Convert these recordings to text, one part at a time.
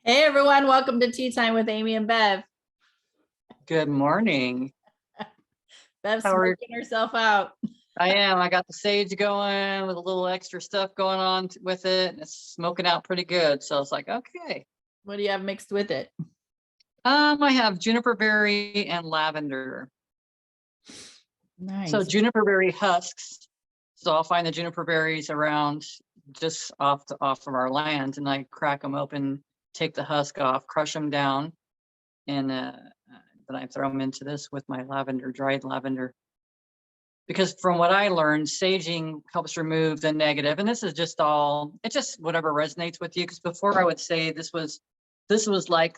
Hey everyone, welcome to Tea Time with Amy and Bev. Good morning. Bev's How are smoking herself out. I am. I got the sage going with a little extra stuff going on with it. It's smoking out pretty good. So it's like, okay. What do you have mixed with it? I have juniper berry and lavender. Nice. So juniper berry husks. So I'll find the juniper berries around just off of our land, and I crack them open, take the husk off, crush them down, and then I throw them into this with my lavender, dried lavender. Because from what I learned, saging helps remove the negative. And this is just all, it's just whatever resonates with you. Because before I would say this was like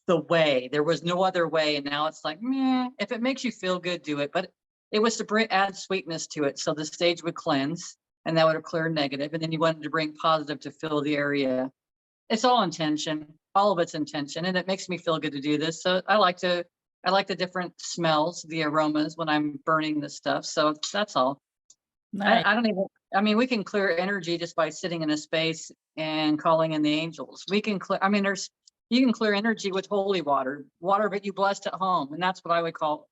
the way. There was no other way. And now it's like, meh, if it makes you feel good, do it. But it was to add sweetness to it. So the sage would cleanse and that would have cleared negative. And then you wanted to bring positive to fill the area. It's all intention. All of it's intention. And it makes me feel good to do this. So I like the different smells, the aromas when I'm burning this stuff. So that's all. Nice. I don't even, I mean, we can clear energy just by sitting in a space and calling in the angels. We can clear, I mean, you can clear energy with holy water that you blessed at home. And that's what I would call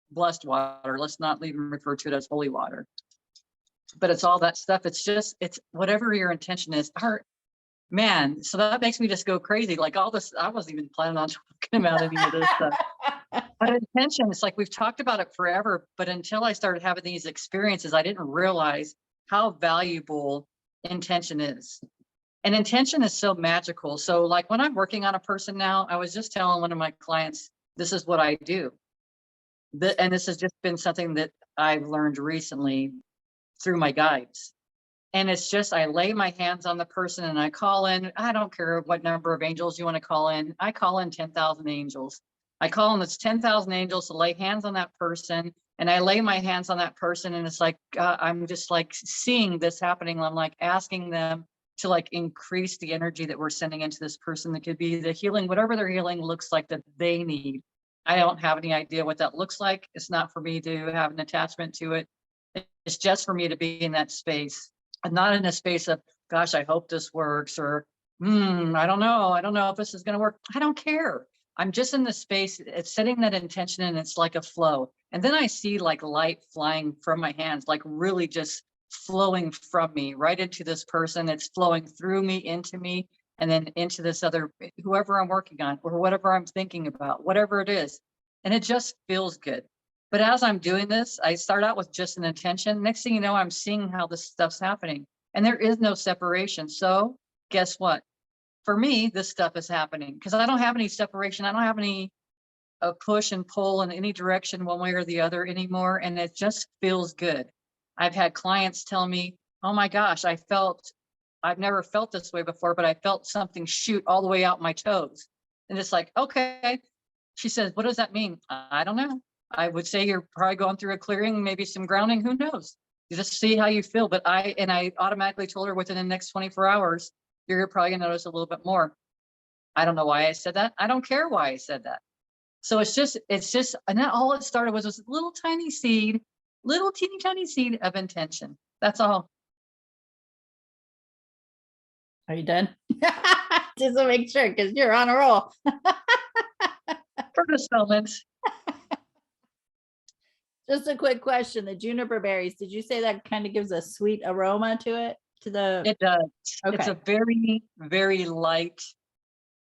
blessed water. Let's not even refer to it as holy water. But it's all that stuff. It's whatever your intention is. Man, so that makes me just go crazy. Like all this, I wasn't even planning on talking about any of this stuff. But intention, it's like we've talked about it forever, but until I started having these experiences, I didn't realize how valuable intention is. And intention is so magical. So like when I'm working on a person now, I was just telling one of my clients, this is what I do. And this has just been something that I've learned recently through my guides. And it's just, I lay my hands on the person and I call in, I don't care what number of angels you want to call in. I call in 10,000 angels. I call in this 10,000 angels to lay hands on that person. And I lay my hands on that person. And it's like, I'm just like seeing this happening. I'm like asking them to like increase the energy that we're sending into this person. That could be the healing, whatever their healing looks like that they need. I don't have any idea what that looks like. It's not for me to have an attachment to it. It's just for me to be in that space. I'm not in a space of, gosh, I hope this works, or, I don't know. I don't know if this is going to work. I don't care. I'm just in the space. It's setting that intention and it's like a flow. And then I see like light flying from my hands, like really just flowing from me right into this person. It's flowing through me, into me, and then into this other, whoever I'm working on or whatever I'm thinking about, whatever it is. And it just feels good. But as I'm doing this, I start out with just an intention. Next thing you know, I'm seeing how this stuff's happening. And there is no separation. So guess what? For me, this stuff is happening because I don't have any separation. I don't have any push and pull in any direction one way or the other anymore. And it just feels good. I've had clients tell me, oh my gosh, I've never felt this way before, but I felt something shoot all the way out my toes. And it's like, okay. She says, what does that mean? I don't know. I would say you're probably going through a clearing, maybe some grounding, who knows? You just see how you feel. But I automatically told her within the next 24 hours, you're probably gonna notice a little bit more. I don't know why I said that. I don't care why I said that. So it's just, and then all it started was this little tiny seed, little teeny tiny seed of intention. That's all. Are you done? Just to make sure, because you're on a roll. For this moment. Just a quick question. The juniper berries, did you say that kind of gives a sweet aroma to it? It does. Okay. It's a very, very light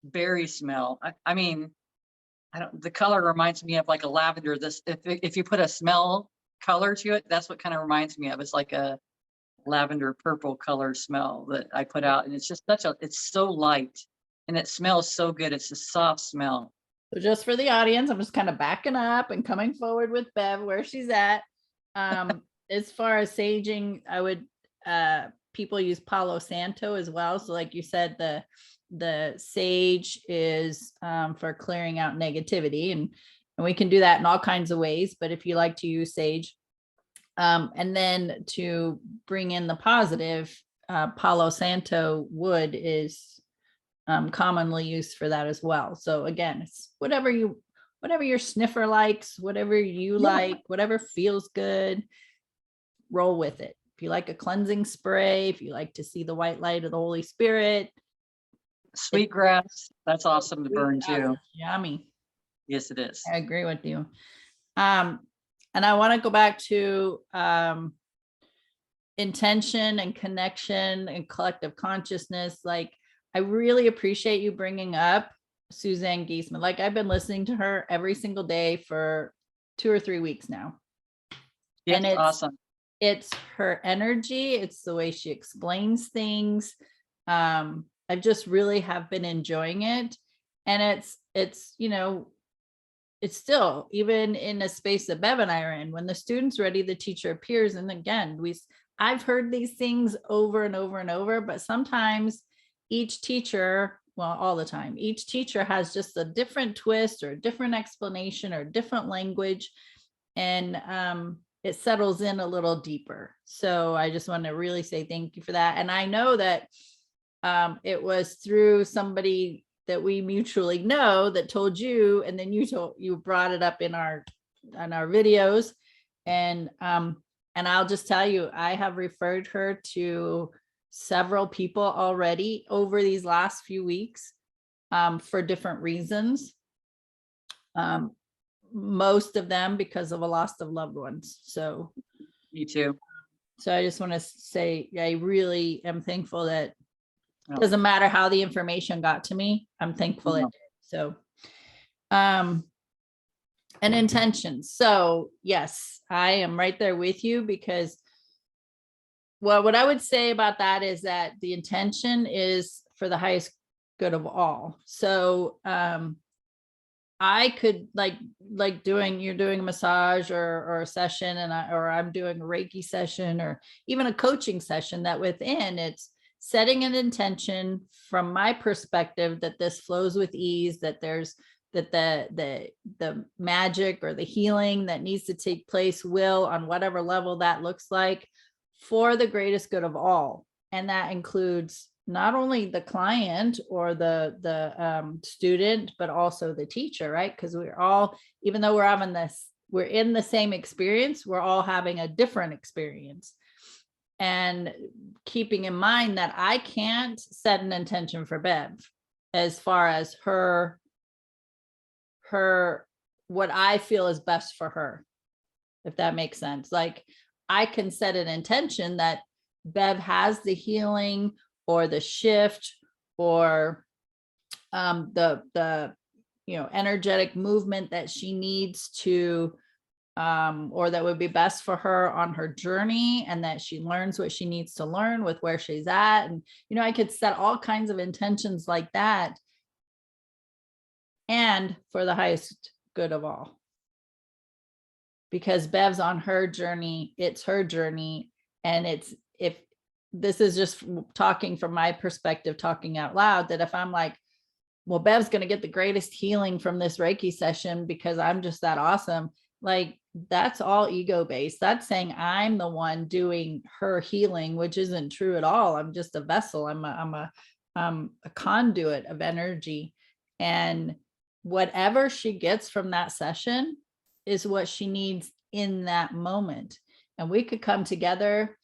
berry smell. I mean, the color reminds me of like a lavender. This, if you put a smell color to it, that's what kind of reminds me of. It's like a lavender purple color smell that I put out. And it's just it's so light and it smells so good. It's a soft smell. So just for the audience, I'm just kind of backing up and coming forward with Bev where she's at. As far as saging, I would people use Palo Santo as well. So like you said, the sage is for clearing out negativity, and we can do that in all kinds of ways. But if you like to use sage, and then to bring in the positive, Palo Santo wood is commonly used for that as well. So again, it's whatever your sniffer likes, whatever you like, whatever feels good, roll with it. If you like a cleansing spray, if you like to see the white light of the Holy Spirit, Sweetgrass, that's awesome to burn Sweetgrass too. is yummy. Yes, it is. I agree with you. And I want to go back to intention and connection and collective consciousness. Like, I really appreciate you bringing up Suzanne Giesemann. Like, I've been listening to her every single day for 2 or 3 weeks now. Yes, And it's awesome. it's her energy, it's the way she explains things. I just really have been enjoying it. And it's, you know, it's still, even in a space that Bev and I are in, when the student's ready, the teacher appears. And again, I've heard these things over and over and over, but sometimes each teacher, well, all the time, each teacher has just a different twist or a different explanation or different language. And it settles in a little deeper. So I just want to really say thank you for that. And I know that it was through somebody that we mutually know that told you, and then you brought it up in our videos. And I'll just tell you, I have referred her to several people already over these last few weeks for different reasons. Most of them because of a loss of loved ones. So Me too. so I just want to say, I really am thankful that Oh. doesn't matter how the information got to me. I'm thankful it No. did. So, and intentions. So yes, I am right there with you because, well, what I would say about that is that the intention is for the highest good of all. So, I could like doing, you're doing a massage or a session and I'm doing a Reiki session or even a coaching session, that within it's setting an intention from my perspective that this flows with ease, that there's that the magic or the healing that needs to take place will, on whatever level that looks like, for the greatest good of all. And that includes not only the client or the student, but also the teacher, right? Because we're all, even though we're in the same experience, we're all having a different experience. And keeping in mind that I can't set an intention for Bev as far as her what I feel is best for her, if that makes sense. Like, I can set an intention that Bev has the healing or the shift or the energetic movement that she needs to or that would be best for her on her journey, and that she learns what she needs to learn with where she's at. And I could set all kinds of intentions like that, and for the highest good of all, because Bev's on her journey, it's her journey. And if this is just talking from my perspective, talking out loud, that if I'm like, well, Bev's going to get the greatest healing from this Reiki session because I'm just that awesome, like, that's all ego based. That's saying I'm the one doing her healing, which isn't true at all. I'm just a vessel. I'm a conduit of energy. And whatever she gets from that session is what she needs in that moment. And we could come together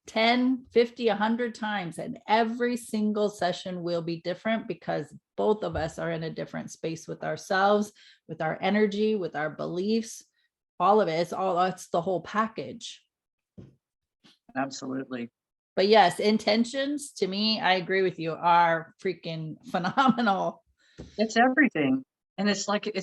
10, 50, 100 times, and every single session will be different because both of us are in a different space with ourselves, with our energy, with our beliefs, all of it. It's the whole package. Absolutely. But yes, intentions, to me, I agree with you, are freaking phenomenal. It's everything. And it's like,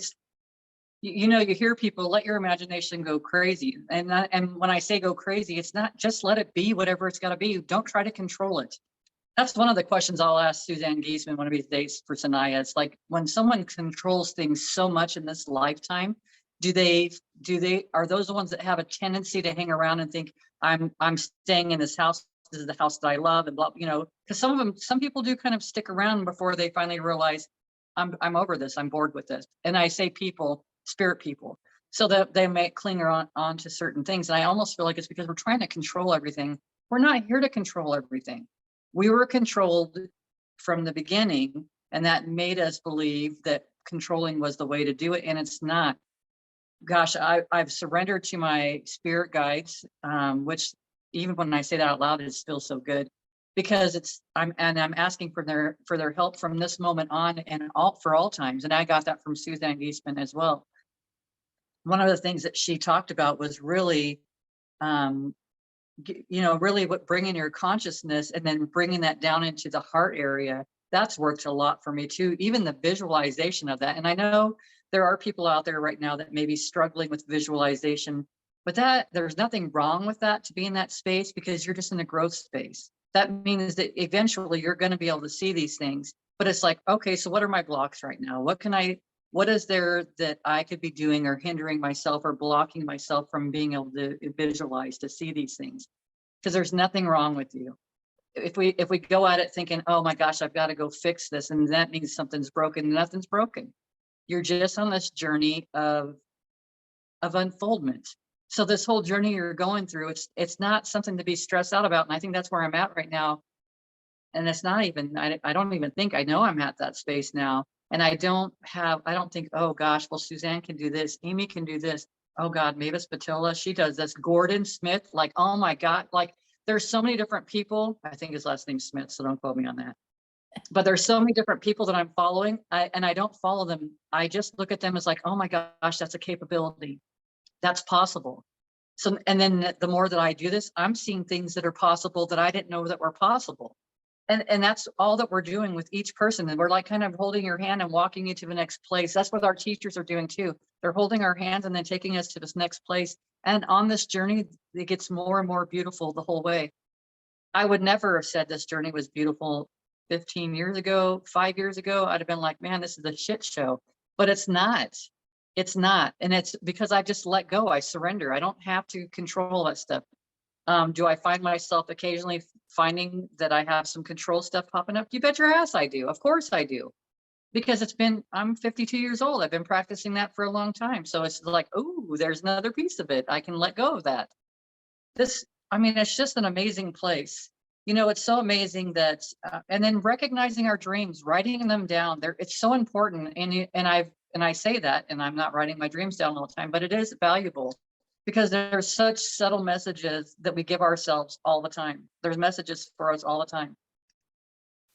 you hear people, let your imagination go crazy. And when I say go crazy, it's not just let it be whatever it's got to be. Don't try to control it. That's one of the questions I'll ask Suzanne Giesemann one of these days for Sanaya. It's like, when someone controls things so much in this lifetime, are those the ones that have a tendency to hang around and think, I'm staying in this house, this is the house that I love, and blah, because some people do kind of stick around before they finally realize, I'm over this, I'm bored with this. And I say people, spirit people, so that they may cling on to certain things. And I almost feel like it's because we're trying to control everything. We're not here to control everything. We were controlled from the beginning, and that made us believe that controlling was the way to do it. And it's not. Gosh, I've surrendered to my spirit guides, which even when I say that out loud, it feels so good. because I'm asking for their help from this moment on and all for all times. And I got that from Suzanne Geisman as well. One of the things that she talked about was really, really what bringing your consciousness and then bringing that down into the heart area. That's worked a lot for me too, even the visualization of that. And I know there are people out there right now that may be struggling with visualization, but there's nothing wrong with that, to be in that space, because you're just in a growth space. That means that eventually you're going to be able to see these things. But it's like, okay, so what are my blocks right now? What is there that I could be doing or hindering myself or blocking myself from being able to visualize, to see these things? Because there's nothing wrong with you. If we go at it thinking, oh my gosh, I've got to go fix this, and that means something's broken, nothing's broken. You're just on this journey of unfoldment. So this whole journey you're going through, it's not something to be stressed out about. And I think that's where I'm at right now. And it's not even, I don't even think I know I'm at that space now. And I don't think, oh gosh, well, Suzanne can do this, Amy can do this. Oh God, Mavis Patilla, she does this. Gordon Smith, like, oh my God, like there's so many different people. I think his last name's Smith, so don't quote me on that. But there's so many different people that I'm following, and I don't follow them. I just look at them as like, oh my gosh, that's a capability. That's possible. So, and then the more that I do this, I'm seeing things that are possible that I didn't know that were possible. And that's all that we're doing with each person. And we're like kind of holding your hand and walking you to the next place. That's what our teachers are doing too. They're holding our hands and then taking us to this next place. And on this journey, it gets more and more beautiful the whole way. I would never have said this journey was beautiful 15 years ago, 5 years ago. I'd have been like, man, this is a shit show. But it's not. It's not. And it's because I just let go. I surrender. I don't have to control that stuff. Do I find myself occasionally finding that I have some control stuff popping up? You bet your ass I do. Of course I do. Because I'm 52 years old. I've been practicing that for a long time. So it's like, oh, there's another piece of it. I can let go of that. It's just an amazing place. It's so amazing that, and then recognizing our dreams, writing them down there. It's so important. And I say that, and I'm not writing my dreams down all the time, but it is valuable. Because there's such subtle messages that we give ourselves all the time. There's messages for us all the time.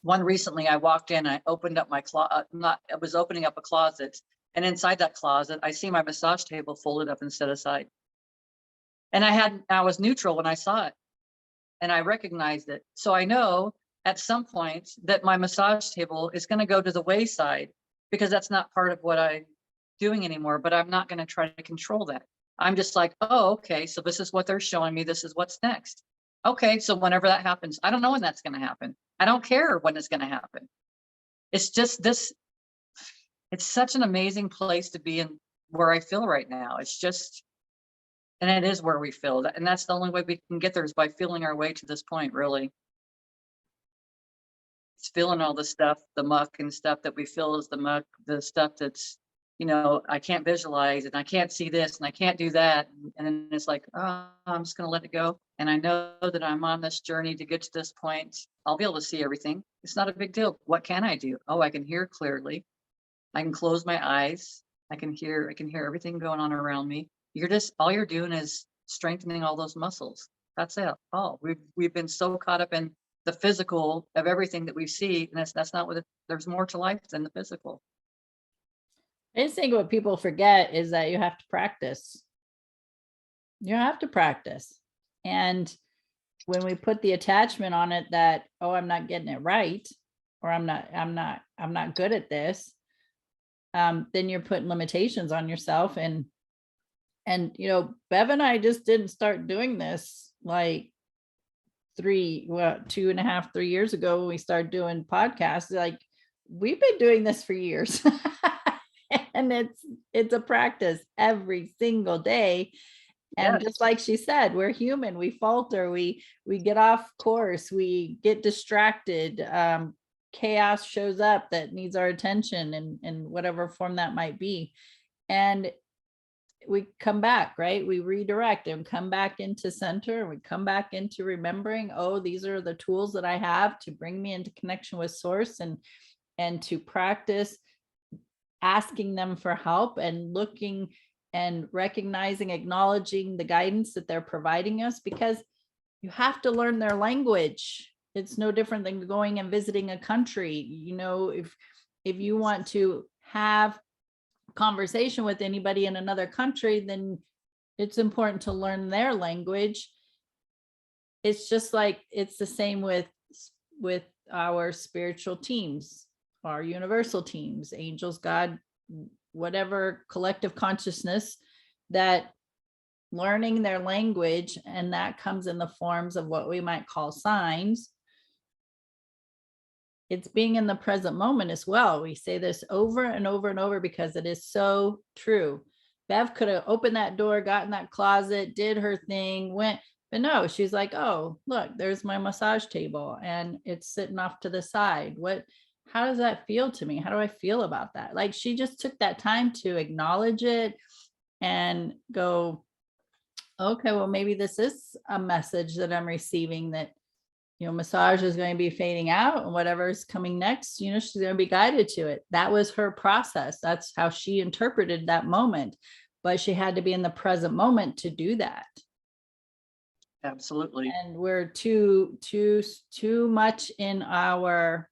One recently, I walked in, I opened up my closet, I was opening up a closet, and inside that closet, I see my massage table folded up and set aside. And I was neutral when I saw it, and I recognized it. So I know at some point that my massage table is going to go to the wayside, because that's not part of what I'm doing anymore, but I'm not going to try to control that. I'm just like, oh, okay, so this is what they're showing me. This is what's next. Okay, so whenever that happens, I don't know when that's going to happen. I don't care when it's going to happen. It's just this, it's such an amazing place to be in, where I feel right now. It's just, and it is where we feel that. And that's the only way we can get there, is by feeling our way to this point, really. It's feeling all the stuff, the muck and stuff that we feel is the muck, the stuff that's, I can't visualize, and I can't see this, and I can't do that. And then it's like, oh, I'm just going to let it go. And I know that I'm on this journey to get to this point. I'll be able to see everything. It's not a big deal. What can I do? Oh, I can hear clearly. I can close my eyes. I can hear everything going on around me. All you're doing is strengthening all those muscles. That's it. Oh, we've been so caught up in the physical of everything that we see. And that's not what there's more to life than the physical. I just think what people forget is that you have to practice. You have to practice. And when we put the attachment on it that, oh, I'm not getting it right, or I'm not good at this, then you're putting limitations on yourself. And Bev and I just didn't start doing this like 2.5, 3 years ago when we started doing podcasts. Like, we've been doing this for years. And it's a practice every single day. And Yes. just like she said, we're human. We falter. We get off course. We get distracted. Chaos shows up that needs our attention in whatever form that might be. And we come back, right? We redirect and come back into center. We come back into remembering, oh, these are the tools that I have to bring me into connection with source, and to practice asking them for help and looking and recognizing, acknowledging the guidance that they're providing us, because you have to learn their language. it's no different than going and visiting a country. You know, if you want to have conversation with anybody in another country, then it's important to learn their language. It's just like, it's the same with our spiritual teams, our universal teams, angels, God, whatever collective consciousness, that learning their language, and that comes in the forms of what we might call signs. It's being in the present moment as well. We say this over and over and over because it is so true. Bev could have opened that door, got in that closet, did her thing, went, but no, she's like, oh, look, there's my massage table and it's sitting off to the side. How does that feel to me? How do I feel about that? Like, she just took that time to acknowledge it and go, okay, well, maybe this is a message that I'm receiving, that, you know, massage is going to be fading out, and whatever's coming next, you know, she's going to be guided to it. That was her process. That's how she interpreted that moment, but she had to be in the present moment to do that. Absolutely. And we're too much in our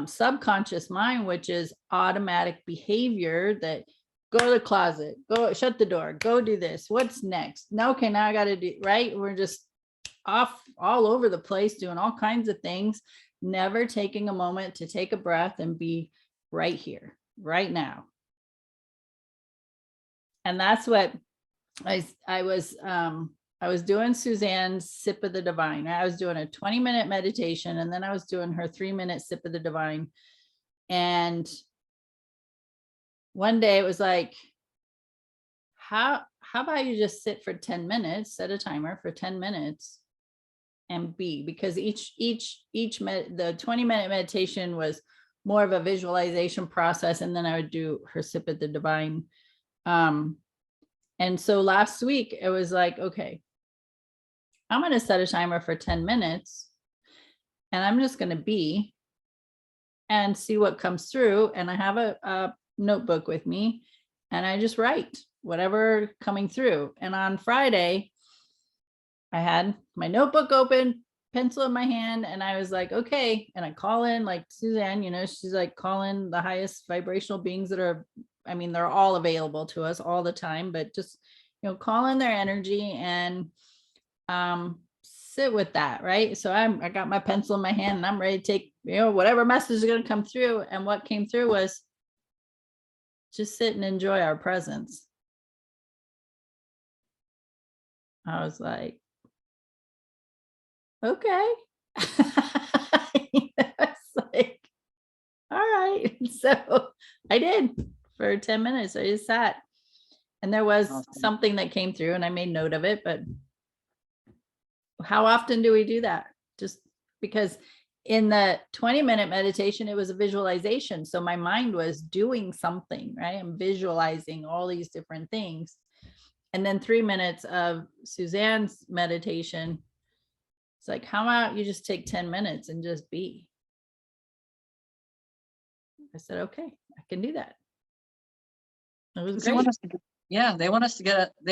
subconscious mind, which is automatic behavior, that go to the closet, go shut the door, go do this. What's next? No, okay, now I got to do, right? We're just off all over the place doing all kinds of things, never taking a moment to take a breath and be right here, right now. And that's what I was doing Suzanne's Sip of the Divine. I was doing a 20-minute meditation, and then I was doing her 3-minute Sip of the Divine. And one day it was like, how about you just sit for 10 minutes, set a timer for 10 minutes and be, because the 20-minute meditation was more of a visualization process. And then I would do her Sip of the Divine. And so last week it was like, okay, I'm going to set a timer for 10 minutes and I'm just going to be and see what comes through. And I have a notebook with me and I just write whatever coming through. And on Friday, I had my notebook open, pencil in my hand, and I was like, okay. And I call in, like Suzanne, you know, she's like, call in the highest vibrational beings that are, I mean, they're all available to us all the time, but just, you know, call in their energy and sit with that, right? So I got my pencil in my hand and I'm ready to take, you know, whatever message is going to come through. And what came through was just sit and enjoy our presence. I was like, okay. It's like, all right. So I did for 10 minutes. I just sat, and there was Awesome. something that came through and I made note of it. But how often do we do that? Just because in the 20-minute meditation, it was a visualization. So my mind was doing something, right? I'm visualizing all these different things. And then 3 minutes of Suzanne's meditation, it's like, how about you just take 10 minutes and just be? I said, okay, I can do that. It was They great. want us to they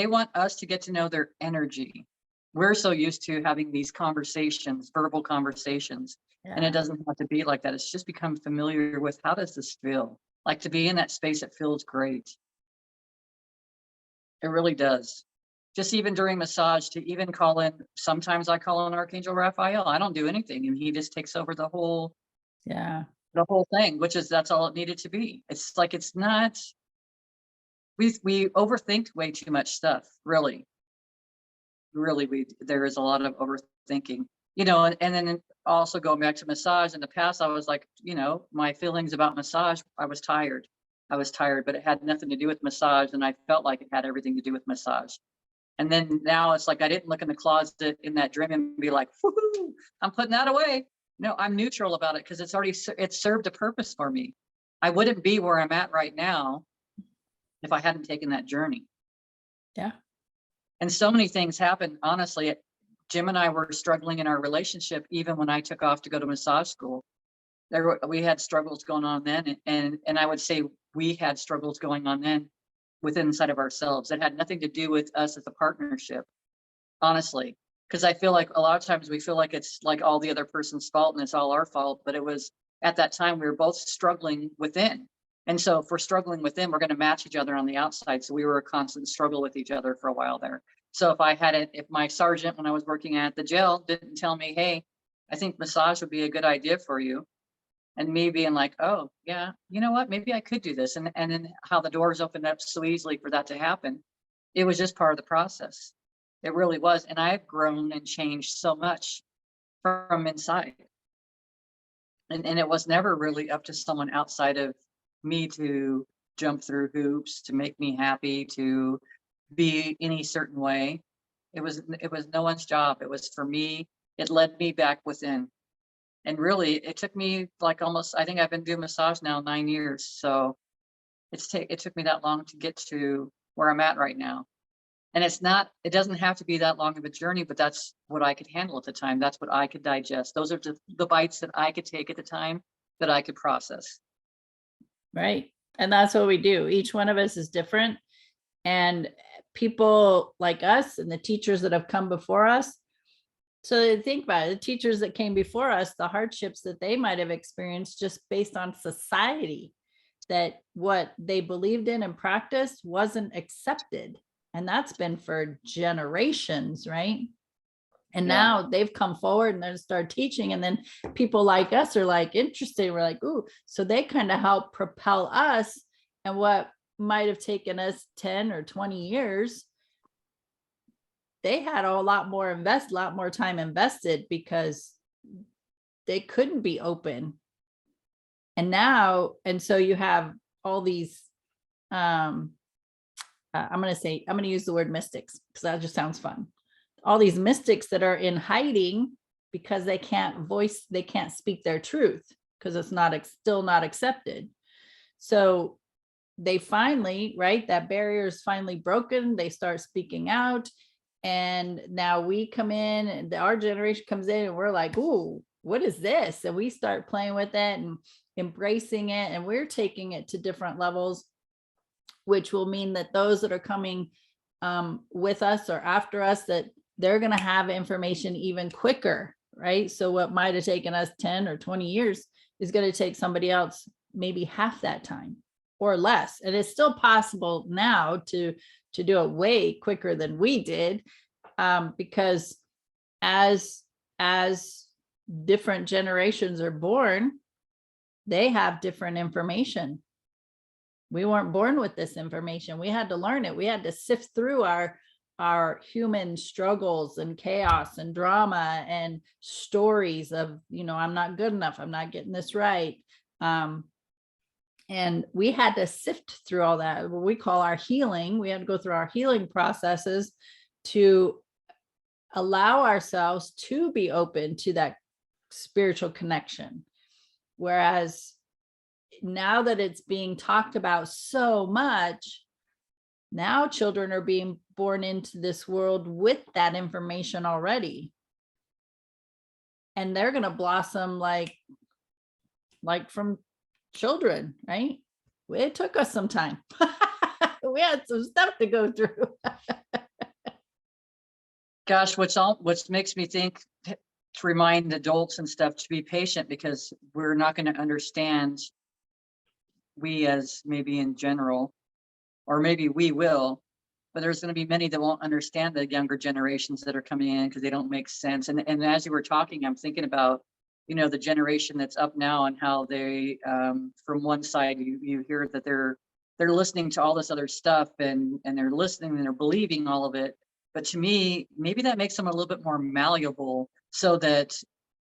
want us to get to know their energy. We're so used to having these conversations, verbal conversations, and Yeah. it doesn't have to be like that. It's just become familiar with, how does this feel? Like, to be in that space, it feels great. It really does. Just even during massage, to even call in, sometimes I call in Archangel Raphael. I don't do anything and he just takes over the whole Yeah. thing, that's all it needed to be. It's like, it's not, we overthink way too much stuff, really. There is a lot of overthinking, you know, and then also going back to massage. In the past, I was like, you know, my feelings about massage, I was tired, but it had nothing to do with massage. And I felt like it had everything to do with massage. And then now it's like, I didn't look in the closet in that dream and be like, woohoo, I'm putting that away. No, I'm neutral about it because it's served a purpose for me. I wouldn't be where I'm at right now if I hadn't taken that journey. Yeah. And so many things happened. Honestly, Jim and I were struggling in our relationship even when I took off to go to massage school. We had struggles going on then, and I would say we had struggles going on then within inside of ourselves. It had nothing to do with us as a partnership, honestly. Because I feel like a lot of times we feel like it's like all the other person's fault and it's all our fault, but it was at that time we were both struggling within. And so if we're struggling within, we're going to match each other on the outside. So we were a constant struggle with each other for a while there. So if I had it, if my sergeant, when I was working at the jail, didn't tell me, hey, I think massage would be a good idea for you. And me being like, oh yeah, you know what, maybe I could do this. And then how the doors opened up so easily for that to happen. It was just part of the process. It really was. And I've grown and changed so much from inside. And it was never really up to someone outside of me to jump through hoops, to make me happy, to be any certain way. It was no one's job. It was for me. It led me back within. And really, it took me like almost, I think I've been doing massage now 9 years. So it took me that long to get to where I'm at right now. And it doesn't have to be that long of a journey, but that's what I could handle at the time. That's what I could digest. Those are the bites that I could take at the time that I could process. Right. And that's what we do. Each one of us is different. And people like us and the teachers that have come before us. So think about it, the teachers that came before us, the hardships that they might have experienced just based on society, that what they believed in and practiced wasn't accepted. And that's been for generations, right? And Yeah. now they've come forward and they start teaching. And then people like us are like interested. We're like, ooh, so they kind of help propel us. And what might have taken us 10 or 20 years, they had a lot more time invested because they couldn't be open. And now, and so you have all these, I'm going to use the word mystics because that just sounds fun. All these mystics that are in hiding because they can't speak their truth because it's still not accepted. So they finally, right, that barrier is finally broken. They start speaking out. And now we come in and our generation comes in and we're like, ooh, what is this? And we start playing with it and embracing it. And we're taking it to different levels, which will mean that those that are coming with us or after us, that they're going to have information even quicker, right? So what might have taken us 10 or 20 years is going to take somebody else maybe half that time or less. And it's still possible now to do it way quicker than we did, because as different generations are born, they have different information. We weren't born with this information. We had to learn it. We had to sift through our human struggles and chaos and drama and stories of, I'm not good enough. I'm not getting this right. And we had to sift through all that, what we call our healing. We had to go through our healing processes to allow ourselves to be open to that spiritual connection. Whereas now that it's being talked about so much, now children are being born into this world with that information already. And they're going to blossom like from children, right? It took us some time. We had some stuff to go through. Gosh, what makes me think to remind adults and stuff to be patient, because we're not going to understand, we as maybe in general, or maybe we will, but there's going to be many that won't understand the younger generations that are coming in because they don't make sense. And as you were talking, I'm thinking about, the generation that's up now and how they, from one side, you hear that they're listening to all this other stuff and they're listening and they're believing all of it. But to me, maybe that makes them a little bit more malleable so that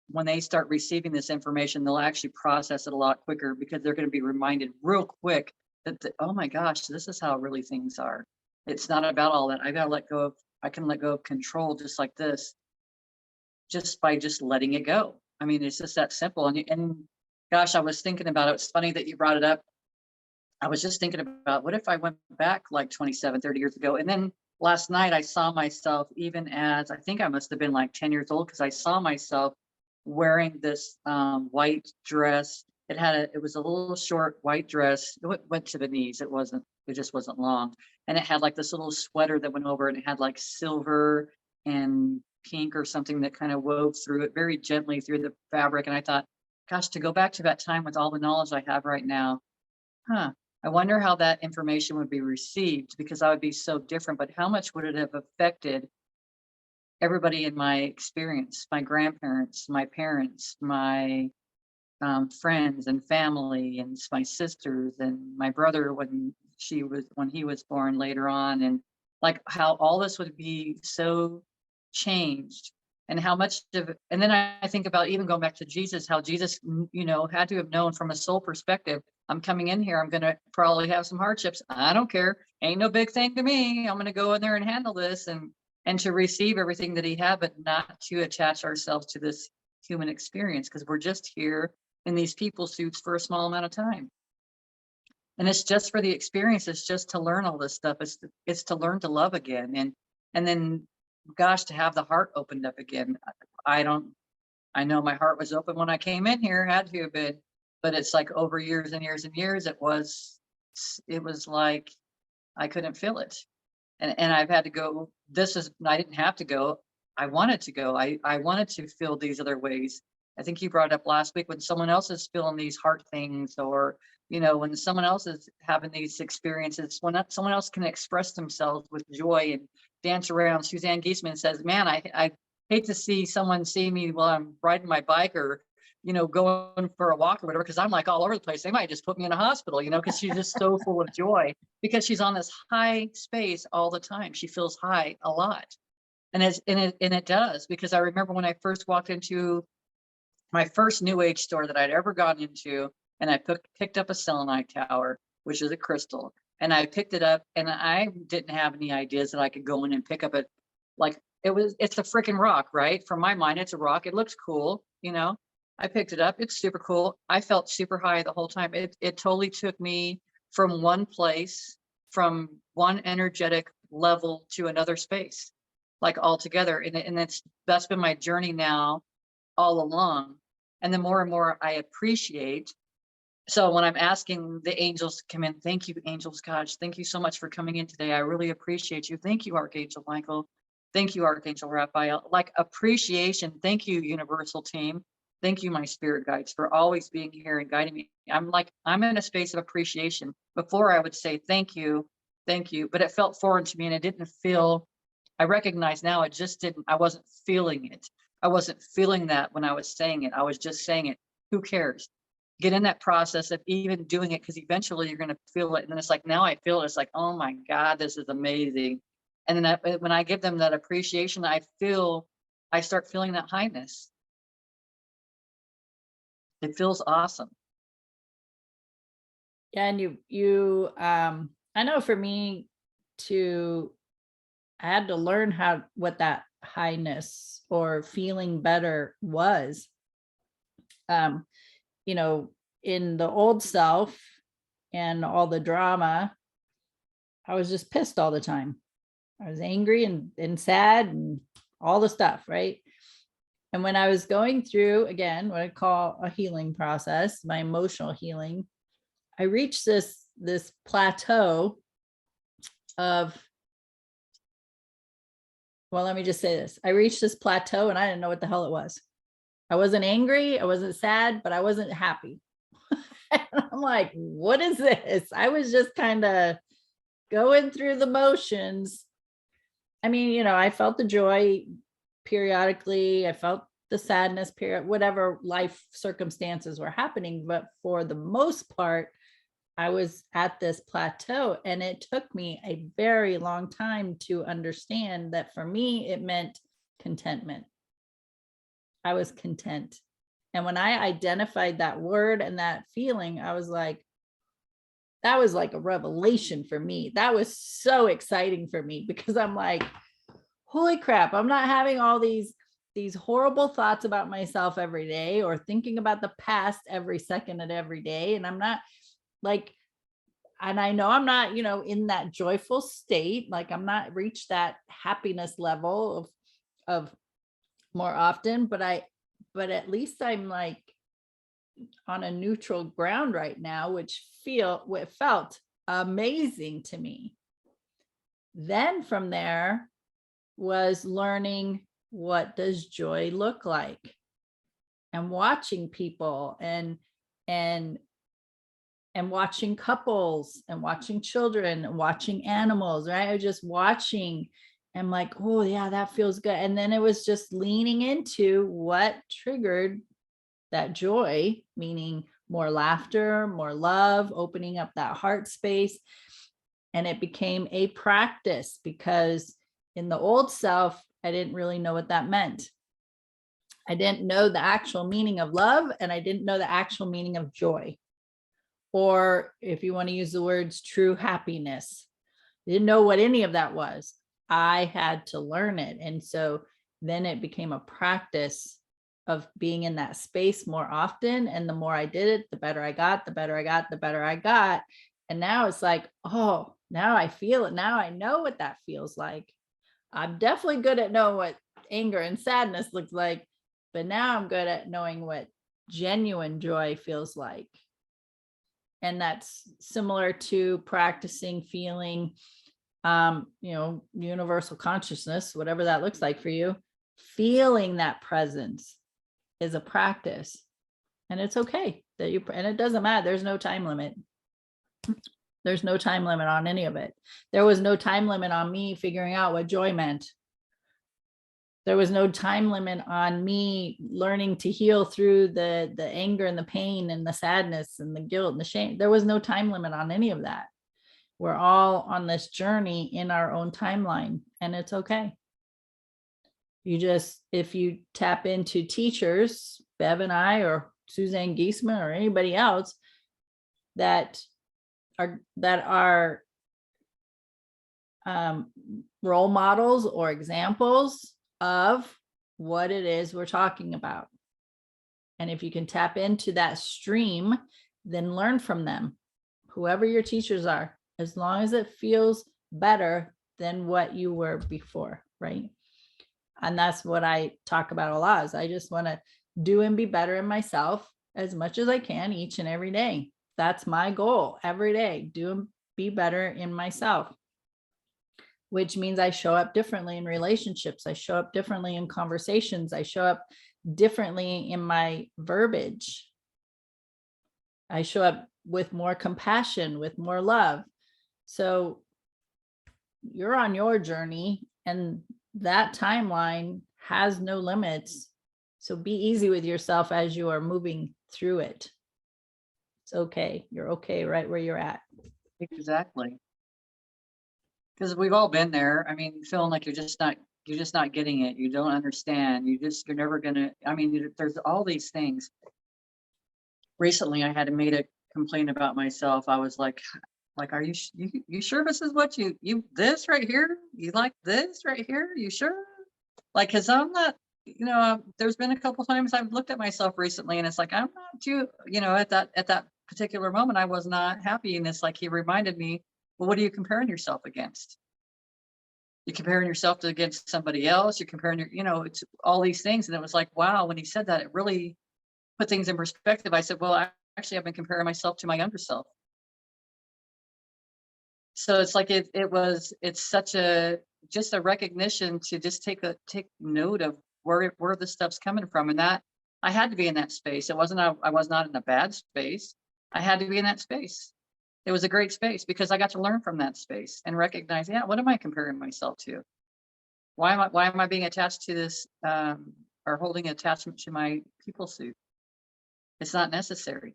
when they start receiving this information, they'll actually process it a lot quicker because they're going to be reminded real quick that, oh my gosh, this is how really things are. It's not about all that. I can let go of control just like this, just by just letting it go. I mean, it's just that simple. And gosh, I was thinking about it. It's funny that you brought it up. I was just thinking about, what if I went back like 27, 30 years ago? And then last night I saw myself, even as, I think I must have been like 10 years old, because I saw myself wearing this white dress. It was a little short white dress. It went to the knees. It just wasn't long. And it had like this little sweater that went over it. And it had like silver and pink or something that kind of wove through it very gently through the fabric. And I thought, gosh, to go back to that time with all the knowledge I have right now, I wonder how that information would be received, because I would be so different, but how much would it have affected everybody in my experience, my grandparents, my parents, my friends and family, and my sisters and my brother when he was born later on, and like how all this would be so changed, and how much of, and then I think about even going back to Jesus, how Jesus, had to have known from a soul perspective, I'm coming in here, I'm gonna probably have some hardships. I don't care, ain't no big thing to me. I'm gonna go in there and handle this, and to receive everything that he had, but not to attach ourselves to this human experience, because we're just here in these people suits for a small amount of time. And it's just for the experience. It's just to learn all this stuff. It's to learn to love again. And then, gosh, to have the heart opened up again. I know my heart was open when I came in here, had to have been, but it's like over years and years and years, it was like I couldn't feel it. And I've had to go, I didn't have to go. I wanted to go. I wanted to feel these other ways. I think you brought up last week, when someone else is feeling these heart things, or, when someone else is having these experiences, when someone else can express themselves with joy and dance around. Suzanne Giesemann says, man, I hate to see someone see me while I'm riding my bike, or, going for a walk or whatever, because I'm like all over the place. They might just put me in a hospital, because she's just so full of joy, because she's on this high space all the time. She feels high a lot. And it does, because I remember when I first walked into my first new age store that I'd ever gone into, and I picked up a selenite tower, which is a crystal, and I picked it up, and I didn't have any ideas that I could go in and pick up it. Like it's a freaking rock, right? From my mind, it's a rock. It looks cool, I picked it up. It's super cool. I felt super high the whole time. It totally took me from one place, from one energetic level to another space, like altogether. And that's been my journey now all along. And the more and more I appreciate. So when I'm asking the angels to come in, thank you, angels, gosh, thank you so much for coming in today. I really appreciate you. Thank you, Archangel Michael. Thank you, Archangel Raphael. Like appreciation. Thank you, universal team. Thank you, my spirit guides, for always being here and guiding me. I'm in a space of appreciation. Before I would say thank you, but it felt foreign to me, and it didn't feel, I recognize now, I wasn't feeling it. I wasn't feeling that when I was saying it. I was just saying it. Who cares? Get in that process of even doing it, because eventually you're going to feel it. And then it's like, now I feel it. It's like, oh my God, this is amazing. And then when I give them that appreciation, I start feeling that highness. It feels awesome. Yeah, and you I know for me I had to learn what that highness or feeling better was. In the old self and all the drama, I was just pissed all the time. I was angry and sad and all the stuff, right? And when I was going through, again, what I call a healing process, my emotional healing, I reached this plateau of, well, let me just say this. I reached this plateau and I didn't know what the hell it was. I wasn't angry, I wasn't sad, but I wasn't happy. And I'm like, what is this? I was just kind of going through the motions. I mean, I felt the joy periodically. I felt the sadness period, whatever life circumstances were happening. But for the most part, I was at this plateau, and it took me a very long time to understand that for me, it meant contentment. I was content. And when I identified that word and that feeling, I was like, that was like a revelation for me. That was so exciting for me, because I'm like, holy crap, I'm not having all these horrible thoughts about myself every day, or thinking about the past every second of every day. And I'm not like, and I know I'm not, in that joyful state. Like I'm not reached that happiness level of more often, but at least I'm like on a neutral ground right now, which felt amazing to me. Then from there was learning what does joy look like? And watching people and and watching couples and watching children and watching animals, right? I was just watching. I'm like, oh yeah, that feels good. And then it was just leaning into what triggered that joy, meaning more laughter, more love, opening up that heart space. And it became a practice because in the old self, I didn't really know what that meant. I didn't know the actual meaning of love, and I didn't know the actual meaning of joy. Or if you want to use the words true happiness, I didn't know what any of that was. I had to learn it. And so then it became a practice of being in that space more often. And the more I did it, the better I got, the better I got, the better I got. And now it's like, oh, now I feel it. Now I know what that feels like. I'm definitely good at knowing what anger and sadness looks like, but now I'm good at knowing what genuine joy feels like. And that's similar to practicing feeling, universal consciousness, whatever that looks like for you. Feeling that presence is a practice, and it's okay that and it doesn't matter. There's no time limit. There's no time limit on any of it. There was no time limit on me figuring out what joy meant. There was no time limit on me learning to heal through the anger and the pain and the sadness and the guilt and the shame. There was no time limit on any of that. We're all on this journey in our own timeline, and it's okay. If you tap into teachers, Bev and I, or Suzanne Giesman, or anybody else that are role models or examples of what it is we're talking about. And if you can tap into that stream, then learn from them, whoever your teachers are, as long as it feels better than what you were before, right? And that's what I talk about a lot, is I just want to do and be better in myself as much as I can each and every day. That's my goal every day, do and be better in myself, which means I show up differently in relationships. I show up differently in conversations. I show up differently in my verbiage. I show up with more compassion, with more love. So you're on your journey, and that timeline has no limits. So be easy with yourself as you are moving through it. It's okay. You're okay right where you're at. Exactly. Because we've all been there. I mean, feeling like you're just not getting it. You don't understand. You're never gonna, I mean, there's all these things. Recently, I had made a complaint about myself. I was like, are you sure this is what you this right here? You like this right here? You sure? Like, cause I'm not, there's been a couple times I've looked at myself recently, and it's like, I'm not too, at that particular moment, I was not happy. And it's like, he reminded me, well, what are you comparing yourself against? You're comparing yourself against somebody else. You're comparing it's all these things. And it was like, wow, when he said that, it really put things in perspective. I said, well, actually, I've been comparing myself to my younger self. So it's like, it's such just a recognition to just take note of where the stuff's coming from. And that I had to be in that space. I was not in a bad space. I had to be in that space. It was a great space because I got to learn from that space and recognize, yeah, what am I comparing myself to? Why am I being attached to this, or holding attachment to my people suit? It's not necessary.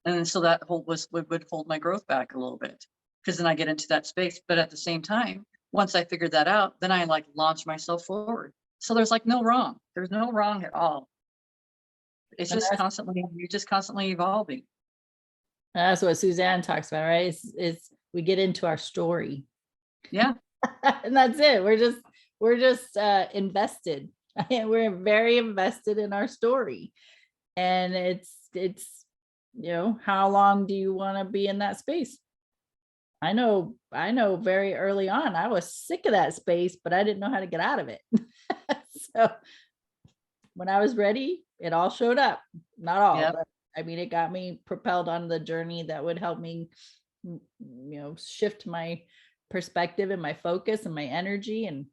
And so that would hold my growth back a little bit, because then I get into that space. But at the same time, once I figured that out, then I launch myself forward. So there's no wrong. There's no wrong at all. It's just you're just constantly evolving. That's what Suzanne talks about, right? It's we get into our story. Yeah. And that's it. We're just invested. We're very invested in our story. And it's how long do you want to be in that space? I know very early on I was sick of that space, but I didn't know how to get out of it. So when I was ready, it all showed up. Not all, Yep. but I mean, it got me propelled on the journey that would help me, shift my perspective and my focus and my energy. And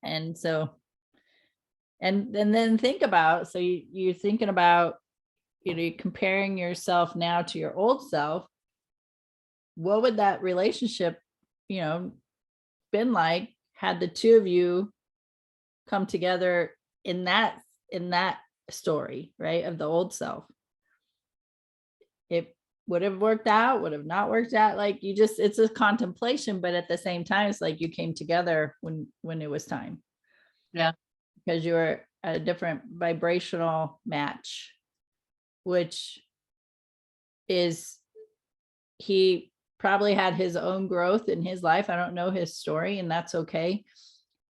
And so, and then think about, so you're thinking about, you're comparing yourself now to your old self. What would that relationship, been like had the two of you come together in that story, right? Of the old self. It would have worked out, would have not worked out. Like it's a contemplation, but at the same time, it's like you came together when it was time. Yeah. Because you were at a different vibrational match, which is, he probably had his own growth in his life. I don't know his story, and that's okay.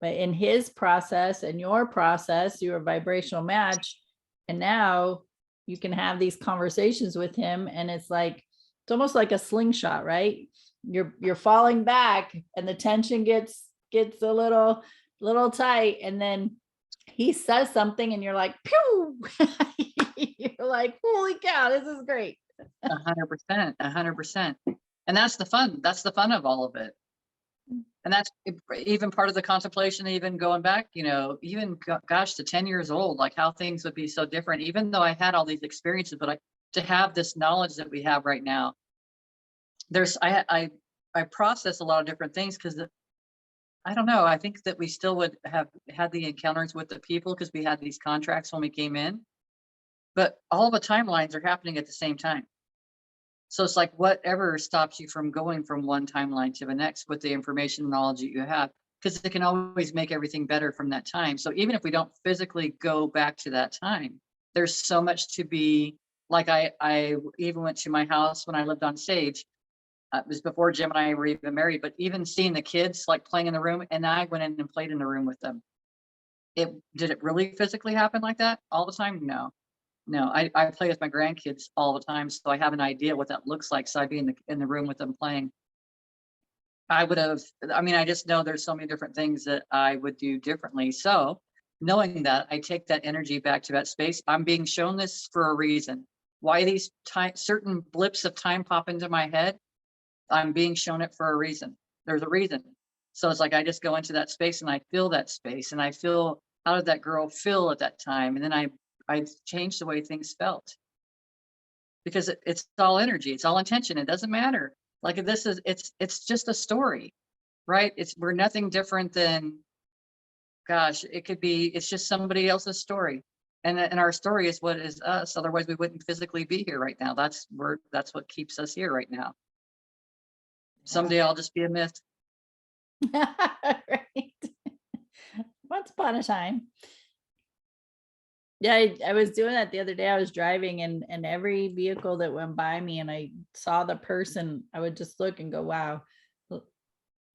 But in his process and your process, you were a vibrational match. And now you can have these conversations with him. And it's almost like a slingshot, right? You're falling back and the tension gets a little tight. And then he says something and you're like, pew. You're like, holy cow, this is great. 100%, 100%. And that's the fun of all of it. And that's even part of the contemplation, even going back, gosh, to 10 years old, like how things would be so different, even though I had all these experiences, but to have this knowledge that we have right now, I process a lot of different things because I don't know, I think that we still would have had the encounters with the people because we had these contracts when we came in, but all the timelines are happening at the same time. So it's like whatever stops you from going from one timeline to the next with the information and knowledge that you have, because it can always make everything better from that time. So even if we don't physically go back to that time, there's so much to be like. I even went to my house when I lived on Sage. It was before Jim and I were even married, but even seeing the kids like playing in the room, and I went in and played in the room with them. Did it really physically happen like that all the time? No. I play with my grandkids all the time, so I have an idea what that looks like. So I'd be in the room with them playing. I just know there's so many different things that I would do differently. So knowing that, I take that energy back to that space. I'm being shown this for a reason. Why these certain blips of time pop into my head, I'm being shown it for a reason. There's a reason. So it's like I just go into that space and I feel that space and I feel, how did that girl feel at that time? And then I changed the way things felt, because it's all energy, it's all intention. It doesn't matter. Like if it's just a story, right? We're nothing different than, gosh, it's just somebody else's story. And our story is what is us. Otherwise we wouldn't physically be here right now. That's what keeps us here right now. Someday I'll just be a myth. Right. Once upon a time. Yeah, I was doing that the other day. I was driving and every vehicle that went by me and I saw the person, I would just look and go, wow,